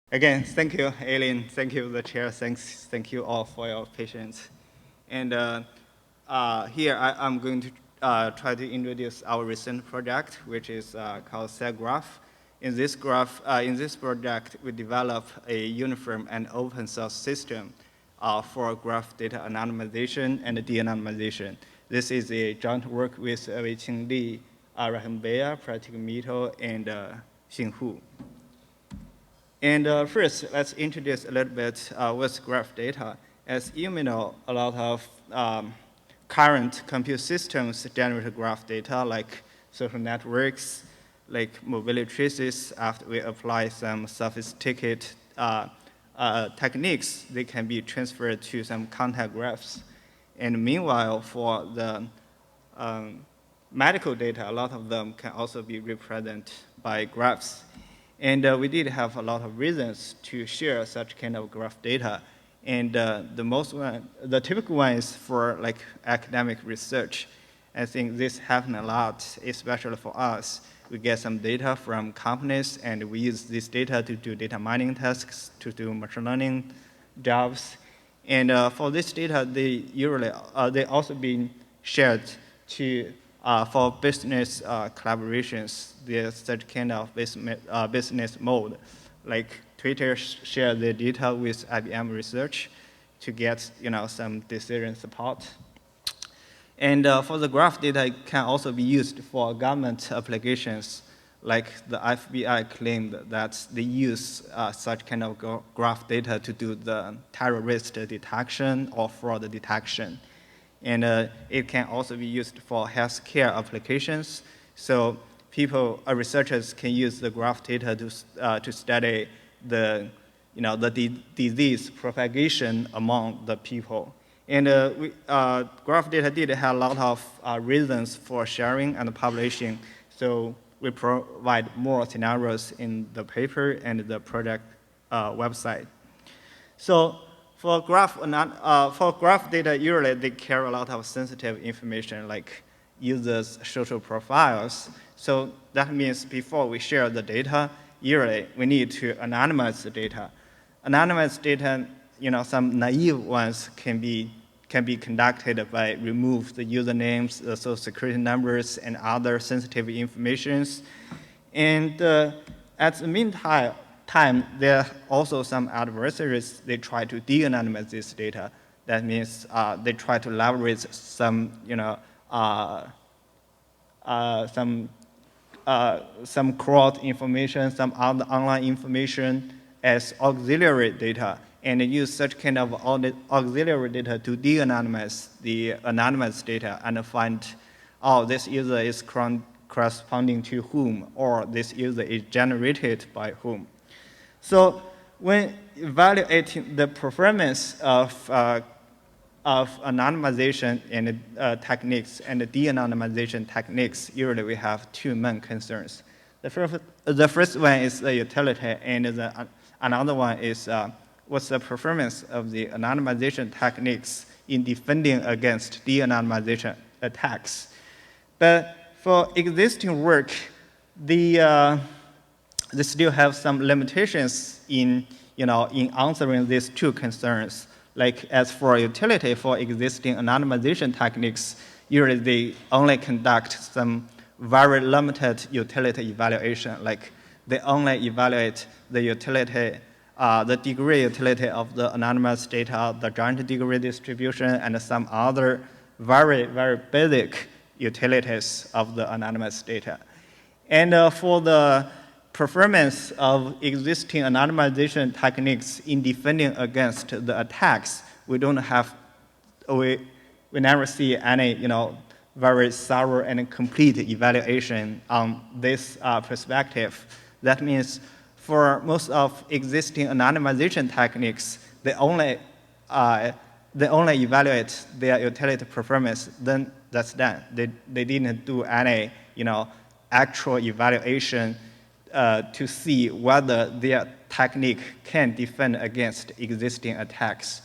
Again, thank you, Aileen. Thank you, the chair. Thank you all for your patience. And here I'm going to try to introduce our recent project, which is called SecGraph. In this project, we develop a uniform and open source system for graph data anonymization and de-anonymization. This is a joint work with Weiqing, Raheem, Beyah, Prateek, Mittal, and Hu. And first, let's introduce a little bit what's graph data. As you may know, a lot of current compute systems generate graph data like social networks, like mobility traces. After we apply some sophisticated techniques, they can be transferred to some contact graphs. And meanwhile, for the medical data, a lot of them can also be represented by graphs. And we did have a lot of reasons to share such kind of graph data. And the typical one is for like academic research. I think this happens a lot, especially for us. We get some data from companies, and we use this data to do data mining tasks, to do machine learning jobs. And for this data, they also been shared to for business collaborations. There's such kind of business mode, like Twitter share their data with IBM research to get some decision support. And for the graph data, it can also be used for government applications, like the FBI claimed that they use such kind of graph data to do the terrorist detection or fraud detection. And it can also be used for healthcare applications. So researchers can use the graph data to study the disease propagation among the people. And graph data did have a lot of reasons for sharing and publishing. So we provide more scenarios in the paper and the project website. So for graph data, usually they carry a lot of sensitive information like users' social profiles. So that means before we share the data, usually we need to anonymize the data. Anonymized data, some naive ones can be conducted by remove the usernames, the social security numbers, and other sensitive informations. And at the meantime, there are also some adversaries. They try to de-anonymize this data. That means they try to leverage some crowd information, some other online information as auxiliary data, and use such kind of auxiliary data to de-anonymize the anonymized data and find, oh, this user is corresponding to whom, or this user is generated by whom. So when evaluating the performance of anonymization and techniques and de-anonymization techniques, usually we have two main concerns. The first one is the utility, and another one is what's the performance of the anonymization techniques in defending against de-anonymization attacks. But for existing work, they still have some limitations in answering these two concerns. Like as for utility for existing anonymization techniques, usually they only conduct some very limited utility evaluation. Like they only evaluate the utility, the degree utility of the anonymized data, the joint degree distribution, and some other very, very basic utilities of the anonymized data. And for the performance of existing anonymization techniques in defending against the attacks, we never see any very thorough and complete evaluation on this perspective. That means for most of existing anonymization techniques, they only evaluate their utility performance. Then that's done. They didn't do any actual evaluation to see whether their technique can defend against existing attacks.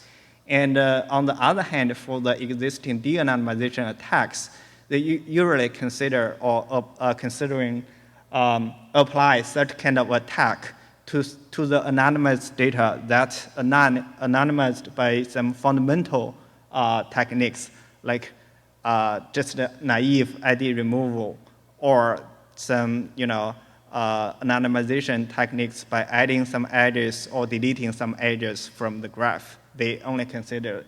And on the other hand, for the existing de-anonymization attacks, they usually consider or considering apply such kind of attack to the anonymized data that's anonymized by some fundamental techniques, like just naive ID removal, or some anonymization techniques by adding some edges or deleting some edges from the graph. They only consider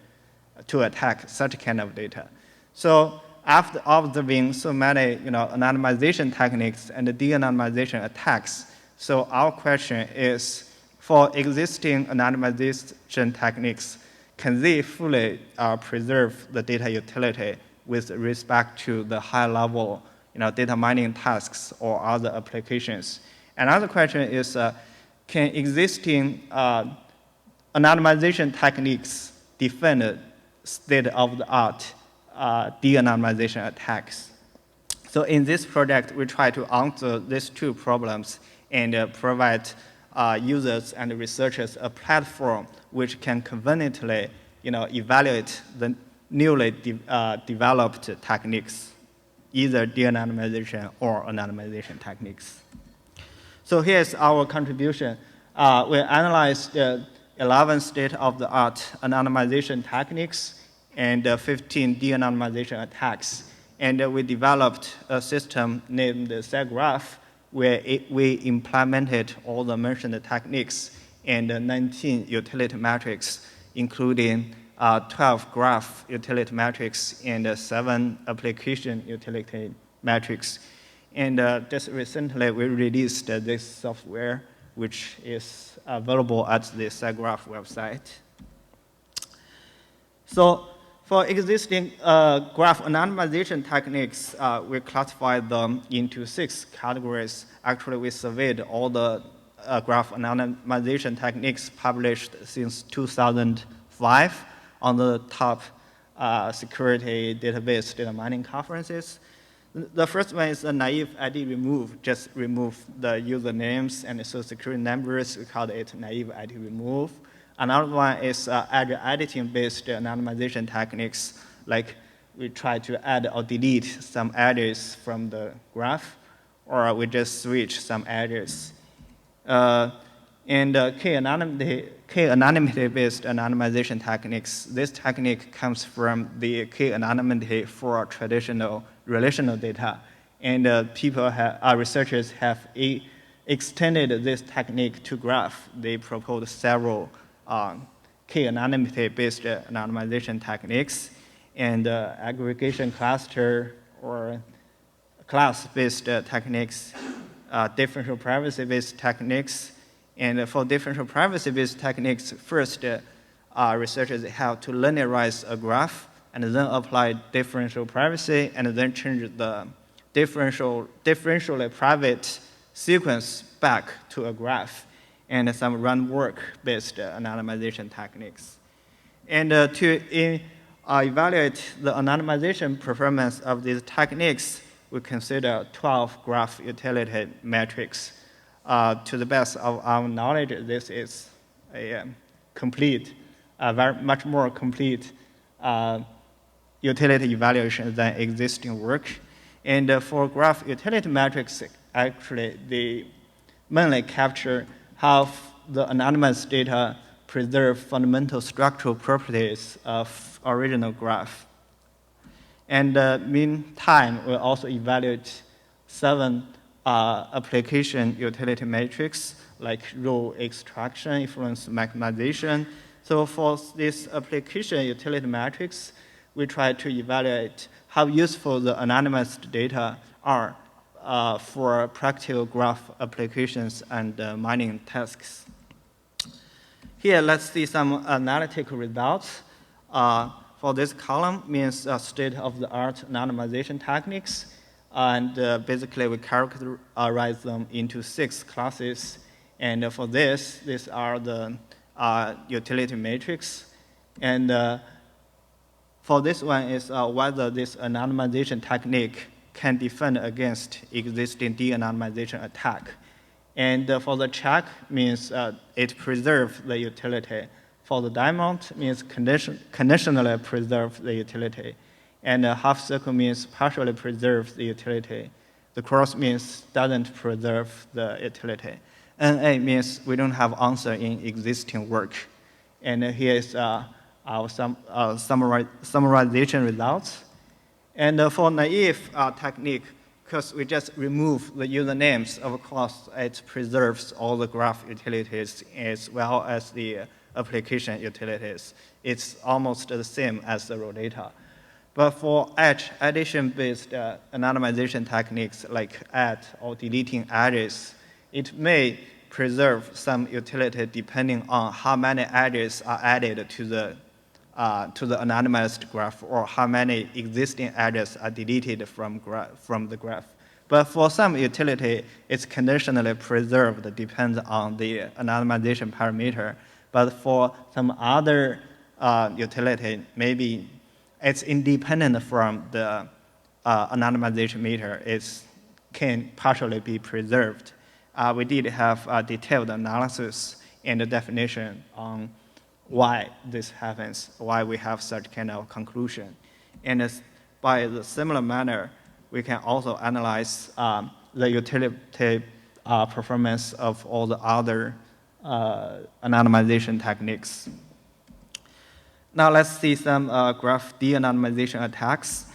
to attack such kind of data. So after observing so many anonymization techniques and de-anonymization attacks, so our question is, for existing anonymization techniques, can they fully preserve the data utility with respect to the high-level data mining tasks or other applications? Another question is, can existing anonymization techniques defend state-of-the-art de-anonymization attacks? So in this project, we try to answer these two problems and provide users and researchers a platform which can conveniently evaluate the newly developed techniques, either de-anonymization or anonymization techniques. So here's our contribution. We analyzed 11 state-of-the-art anonymization techniques and 15 de-anonymization attacks. And we developed a system named SecGraph, where we implemented all the mentioned techniques and 19 utility metrics, including 12 graph utility metrics and 7 application utility metrics. And just recently, we released this software, which is available at the SecGraph website. So for existing graph anonymization techniques, we classified them into 6 categories. Actually, we surveyed all the graph anonymization techniques published since 2005 on the top security database data mining conferences. The first one is a naive ID remove, just remove the usernames and social security numbers. We call it naive ID remove. Another one is edge editing-based anonymization techniques, like we try to add or delete some edges from the graph, or we just switch some edges. And k-anonymity-based anonymization techniques. This technique comes from the k-anonymity for traditional relational data. And researchers have extended this technique to graph. They proposed several k-anonymity-based anonymization techniques, and aggregation cluster or class-based techniques, differential privacy-based techniques. And for differential privacy-based techniques, first, researchers have to linearize a graph and then apply differential privacy and then change the differentially private sequence back to a graph, and some run work-based anonymization techniques. And to evaluate the anonymization performance of these techniques, we consider 12 graph utility metrics. To the best of our knowledge, this is a much more complete utility evaluation than existing work. And for graph utility metrics, actually, they mainly capture how the anonymous data preserve fundamental structural properties of original graph. And meantime, we also evaluate 7 application utility metrics, like rule extraction, influence maximization. So for this application utility metrics, we try to evaluate how useful the anonymized data are for practical graph applications and mining tasks. Here, let's see some analytical results. For this column means state-of-the-art anonymization techniques. And basically, we characterize them into 6 classes. And for this, these are the utility matrix. And for this one is whether this anonymization technique can defend against existing de-anonymization attack. And for the check means it preserves the utility. For the diamond means conditionally preserve the utility. And a half circle means partially preserve the utility. The cross means doesn't preserve the utility. NA means we don't have answer in existing work. And here is our summarization results. And for naive technique, because we just remove the usernames of a class, it preserves all the graph utilities as well as the application utilities. It's almost the same as the raw data. But for edge addition-based anonymization techniques like add or deleting edges, it may preserve some utility depending on how many edges are added to the anonymized graph or how many existing edges are deleted from the graph. But for some utility, it's conditionally preserved, depends on the anonymization parameter. But for some other utility, maybe it's independent from the anonymization meter. It can partially be preserved. We did have a detailed analysis and a definition on why this happens, why we have such kind of conclusion. And by the similar manner, we can also analyze the utility performance of all the other anonymization techniques. Now let's see some graph de-anonymization attacks.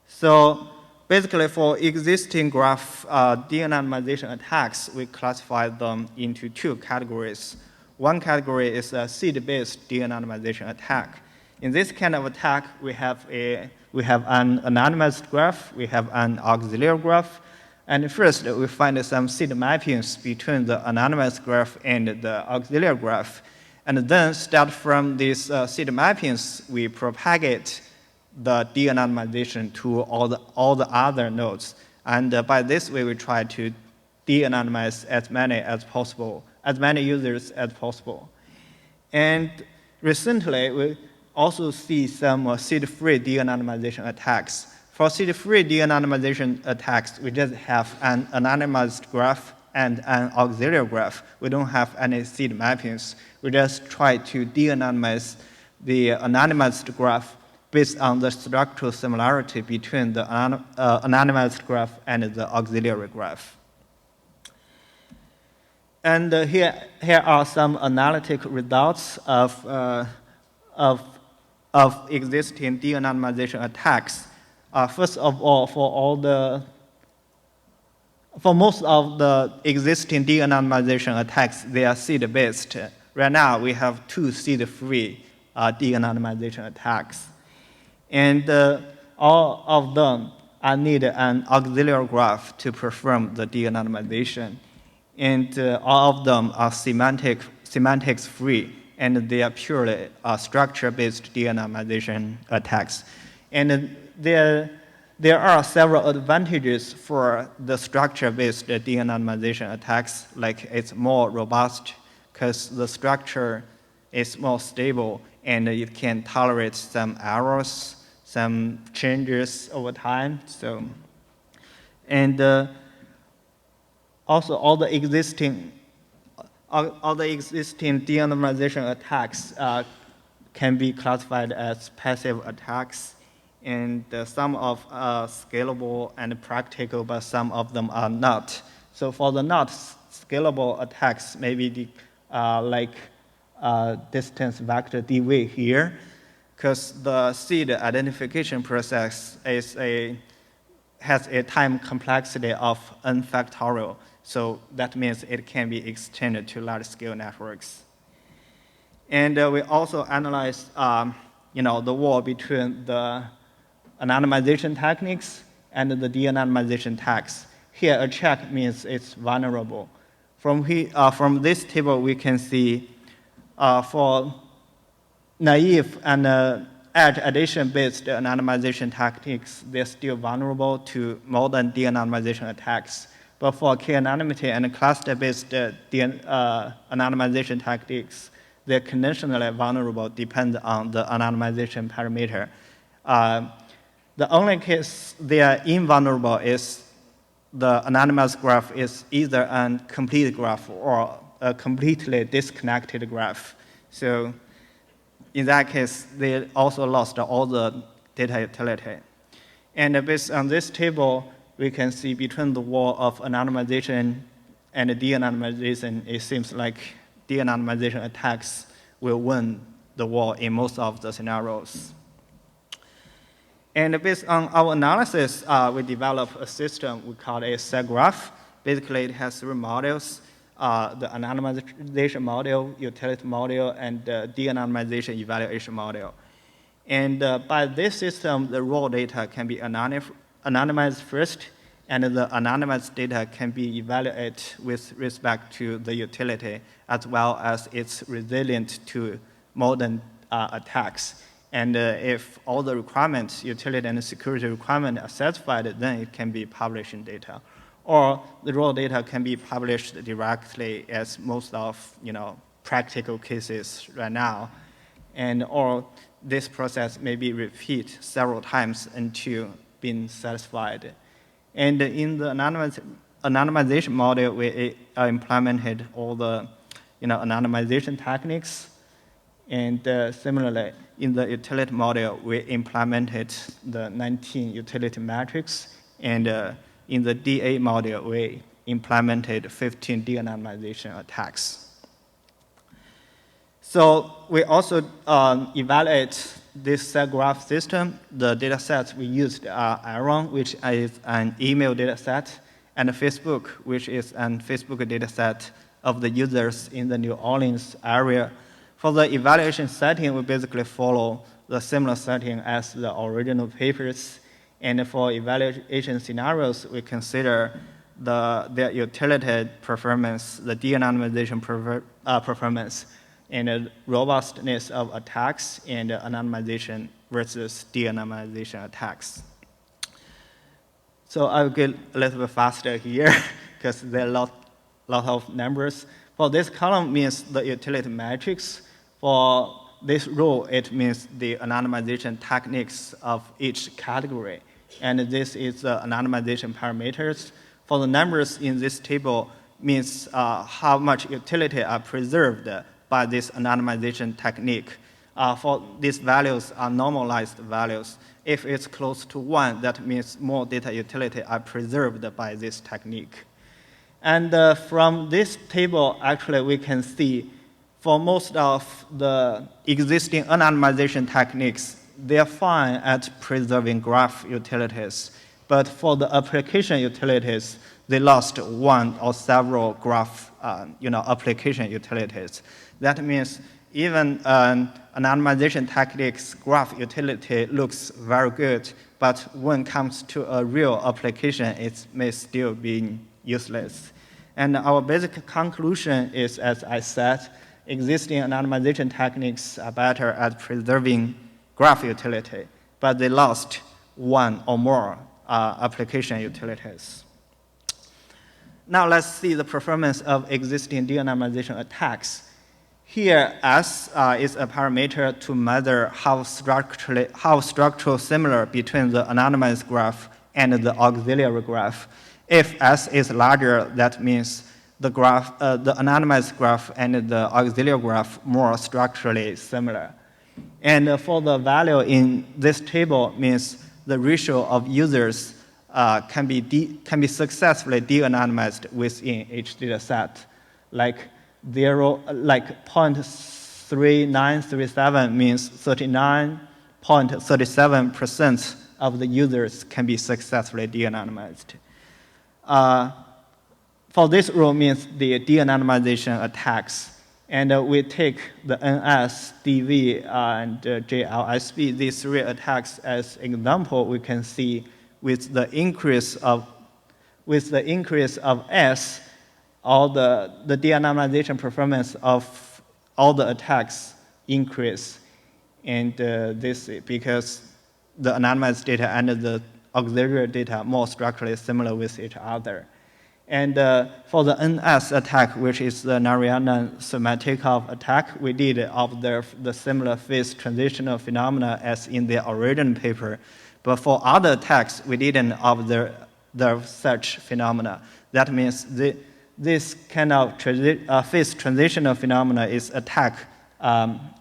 So basically for existing graph de-anonymization attacks, we classify them into two categories. One category is a seed-based de-anonymization attack. In this kind of attack, we have an anonymized graph, we have an auxiliary graph, and first we find some seed mappings between the anonymized graph and the auxiliary graph. And then start from these seed mappings, we propagate the de-anonymization to all the other nodes. And by this way, we try to de-anonymize as many users as possible. And recently, we also see some seed-free de-anonymization attacks. For seed-free de-anonymization attacks, we just have an anonymized graph and an auxiliary graph. We don't have any seed mappings. We just try to de-anonymize the anonymized graph based on the structural similarity between the anonymized graph and the auxiliary graph. And here are some analytic results of existing de-anonymization attacks. First of all, for most of the existing de-anonymization attacks, they are seed-based. Right now, we have two seed-free de-anonymization attacks. And all of them need an auxiliary graph to perform the de-anonymization. And all of them are semantics free, and they are purely structure-based de-anonymization attacks. And there are several advantages for the structure-based de-anonymization attacks, like it's more robust because the structure is more stable and it can tolerate some errors, some changes over time. So, and also all the existing de-anonymization attacks can be classified as passive attacks, and some of are scalable and practical, but some of them are not. So for the not scalable attacks, maybe like distance vector dv here, because the seed identification process has a time complexity of n factorial. So that means it can be extended to large-scale networks. And we also analyze, the war between the anonymization techniques and the de-anonymization attacks. Here, a check means it's vulnerable. From this table, we can see for naive and edge addition-based anonymization techniques, they're still vulnerable to modern de-anonymization attacks. But for k-anonymity and cluster-based anonymization techniques, they're conditionally vulnerable, depend on the anonymization parameter. The only case they are invulnerable is the anonymized graph is either a complete graph or a completely disconnected graph. So in that case, they also lost all the data utility. And based on this table, we can see between the wall of anonymization and de-anonymization, it seems like de-anonymization attacks will win the war in most of the scenarios. And based on our analysis, we developed a system we call a SecGraph. Basically, it has 3 models, the anonymization model, utility model, and the de-anonymization evaluation model. And by this system, the raw data can be anonymized first, and the anonymized data can be evaluated with respect to the utility, as well as it's resilient to modern attacks. And if all the requirements, utility and security requirements are satisfied, then it can be published in data. Or the raw data can be published directly, as most of practical cases right now. And or this process may be repeated several times until being satisfied. And in the anonymization model, we implemented all the anonymization techniques. And similarly, in the utility model, we implemented the 19 utility metrics. And in the DA model, we implemented 15 de-anonymization attacks. So we also evaluate this SecGraph system. The data sets we used are Aaron, which is an email data set, and Facebook, which is an Facebook data set of the users in the New Orleans area. For the evaluation setting, we basically follow the similar setting as the original papers. And for evaluation scenarios, we consider their utility performance, the de-anonymization performance, and the robustness of attacks, and anonymization versus de-anonymization attacks. So I'll get a little bit faster here because there are a lot of numbers. For this column means the utility metrics. For this row, it means the anonymization techniques of each category. And this is the anonymization parameters. For the numbers in this table means how much utility are preserved by this anonymization technique. For these values are normalized values. If it's close to 1, that means more data utility are preserved by this technique. And from this table, actually, we can see for most of the existing anonymization techniques, they are fine at preserving graph utilities. But for the application utilities, they lost one or several graph application utilities. That means even anonymization techniques graph utility looks very good, but when it comes to a real application, it may still be useless. And our basic conclusion is, as I said, existing anonymization techniques are better at preserving graph utility, but they lost one or more application utilities. Now let's see the performance of existing de-anonymization attacks. Here, S is a parameter to measure how structural similar between the anonymized graph and the auxiliary graph. If S is larger, that means the anonymized graph and the auxiliary graph more structurally similar. And for the value in this table means the ratio of users can be successfully de-anonymized within each data set. Like 0.3937 means 39.37% of the users can be successfully de-anonymized. For this rule means the de-anonymization attacks. And we take the NS, DV, and JLSP, these 3 attacks as example. We can see with the increase of S, all the de-anonymization performance of all the attacks increase. And this because the anonymized data and the auxiliary data more structurally similar with each other. And for the NS attack, which is the Narayana-Smetnikov attack, we did observe the similar phase transitional phenomena as in the original paper. But for other attacks, we didn't observe such phenomena. That means this kind of phase transitional phenomena is attack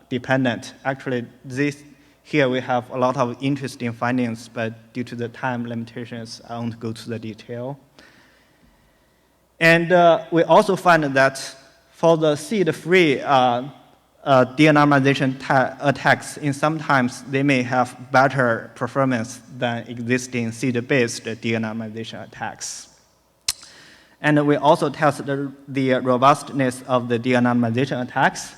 dependent. Actually, here we have a lot of interesting findings, but due to the time limitations, I won't go to the detail. And we also find that for the seed-free de-anonymization attacks, sometimes they may have better performance than existing seed-based de-anonymization attacks. And we also test the robustness of the de-anonymization attacks.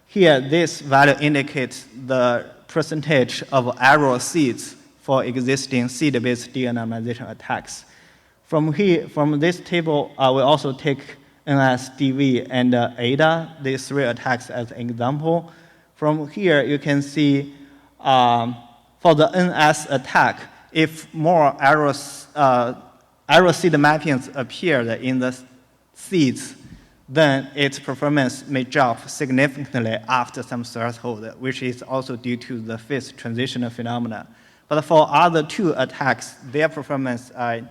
Here, this value indicates the percentage of error seeds for existing seed-based de-anonymization attacks. From this table, we also take NS, DV, and ADA, these three attacks as an example. From here, you can see for the NS attack, if more error seed mappings appear in the seeds, then its performance may drop significantly after some threshold, which is also due to the phase transitional phenomena. But for other two attacks, their performance are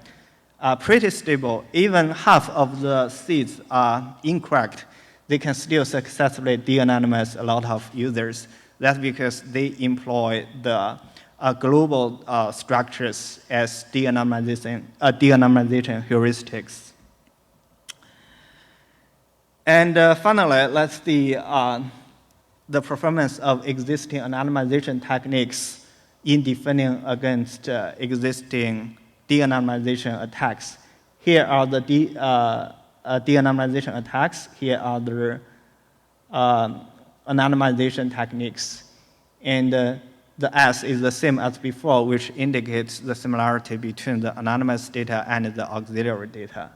pretty stable. Even half of the seeds are incorrect. They can still successfully de-anonymize a lot of users. That's because they employ the global structures as de-anonymization heuristics. And finally, let's see the performance of existing anonymization techniques in defending against existing de-anonymization attacks. Here are the de-anonymization attacks. Here are the anonymization techniques. And the S is the same as before, which indicates the similarity between the anonymized data and the auxiliary data.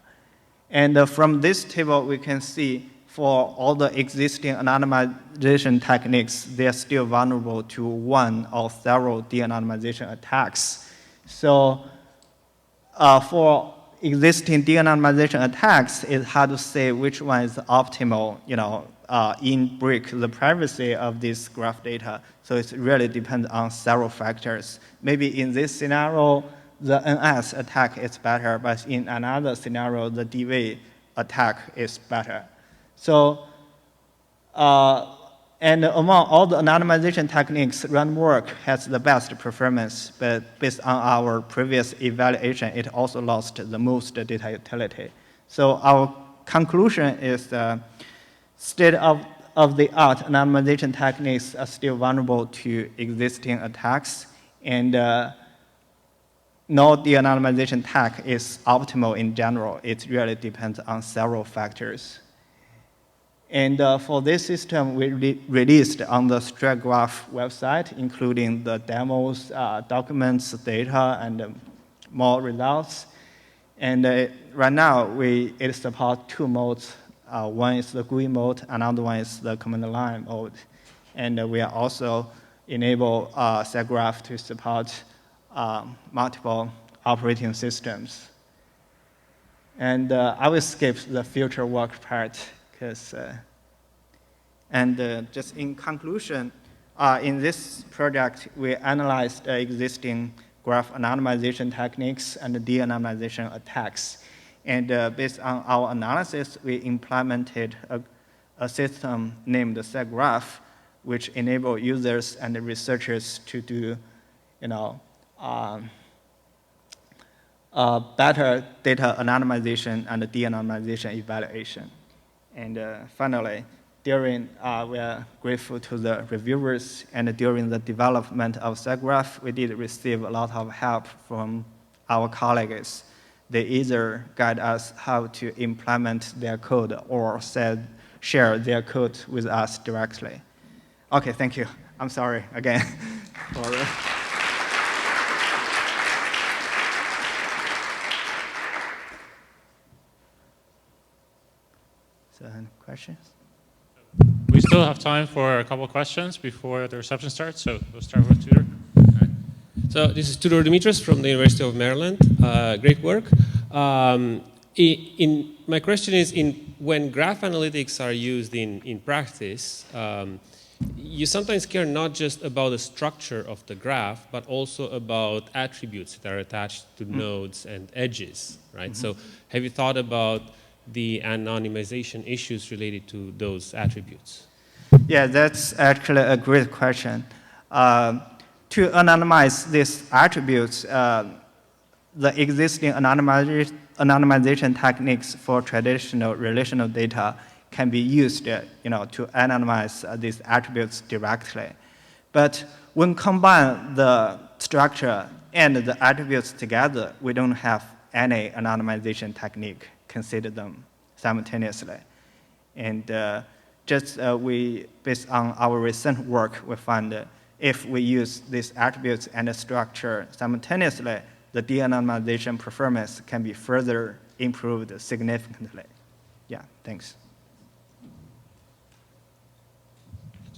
And from this table, we can see for all the existing anonymization techniques, they are still vulnerable to one or several de-anonymization attacks. So for existing de-anonymization attacks, it's hard to say which one is optimal, in break the privacy of this graph data. So it really depends on several factors. Maybe in this scenario, the NS attack is better, but in another scenario, the DV attack is better. So, and among all the anonymization techniques, random work has the best performance, but based on our previous evaluation, it also lost the most data utility. So our conclusion is state-of-the-art anonymization techniques are still vulnerable to existing attacks, and no de-anonymization attack is optimal in general. It really depends on several factors. And for this system, we released on the SecGraph website, including the demos, documents, data, and more results. And right now, it supports two modes. One is the GUI mode, another one is the command line mode. And we are also enable SecGraph to support multiple operating systems. And I will skip the future work part, because, just in conclusion, in this project, we analyzed existing graph anonymization techniques and de-anonymization attacks. And based on our analysis, we implemented a system named SecGraph, which enable users and researchers to do, better data anonymization and de-anonymization evaluation. And finally, we are grateful to the reviewers, and during the development of SecGraph, we did receive a lot of help from our colleagues. They either guide us how to implement their code or share their code with us directly. Okay, thank you. I'm sorry again for So, any questions? We still have time for a couple of questions before the reception starts, so we'll start with Tudor. Okay. So this is Tudor Dimitris from the University of Maryland. Great work. My question is, when graph analytics are used in practice, you sometimes care not just about the structure of the graph, but also about attributes that are attached to nodes and edges, right? Mm-hmm. So have you thought about the anonymization issues related to those attributes? Yeah, that's actually a great question. To anonymize these attributes, the existing anonymization anonymization techniques for traditional relational data can be used to anonymize these attributes directly. But when combine the structure and the attributes together, we don't have any anonymization technique. Consider them simultaneously. And based on our recent work, we found that if we use these attributes and the structure simultaneously, the de-anonymization performance can be further improved significantly. Yeah, thanks.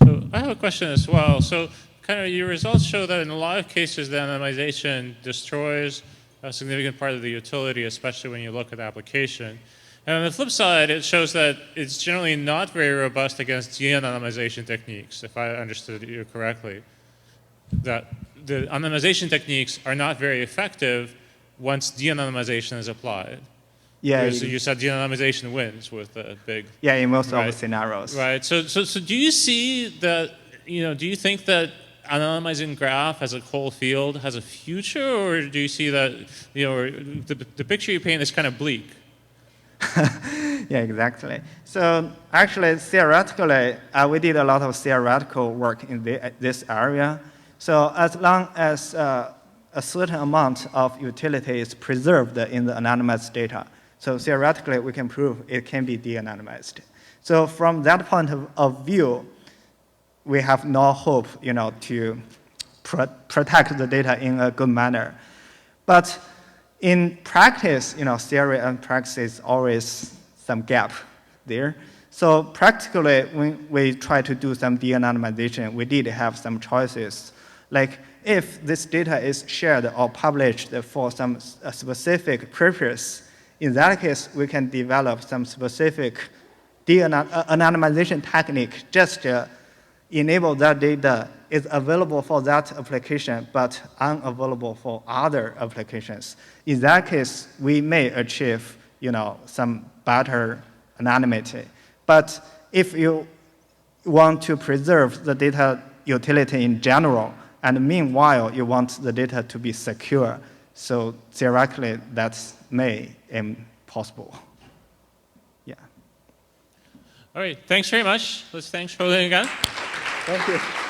So I have a question as well. So kind of your results show that in a lot of cases, the anonymization destroys a significant part of the utility, especially when you look at the application. And on the flip side, it shows that it's generally not very robust against de-anonymization techniques, if I understood you correctly. That the anonymization techniques are not very effective once de-anonymization is applied. Yeah, so you said de-anonymization wins with a big... Yeah, in most of the scenarios. Right. So do you see that, do you think that anonymizing graph as a whole field has a future, or do you see that, the picture you paint is kind of bleak? Yeah, exactly. So actually, theoretically, we did a lot of theoretical work in this area. So as long as a certain amount of utility is preserved in the anonymized data, so theoretically, we can prove it can be de-anonymized. So from that point of view, we have no hope, to protect the data in a good manner. But in practice, theory and practice is always some gap there. So practically, when we try to do some de-anonymization, we did have some choices. Like if this data is shared or published for some specific purpose, in that case, we can develop some specific de-anonymization technique just to enable that data is available for that application, but unavailable for other applications. In that case, we may achieve, some better anonymity. But if you want to preserve the data utility in general, and meanwhile, you want the data to be secure, so theoretically, that may impossible. Yeah. All right. Thanks very much. Let's thank Shouling again. Thank you.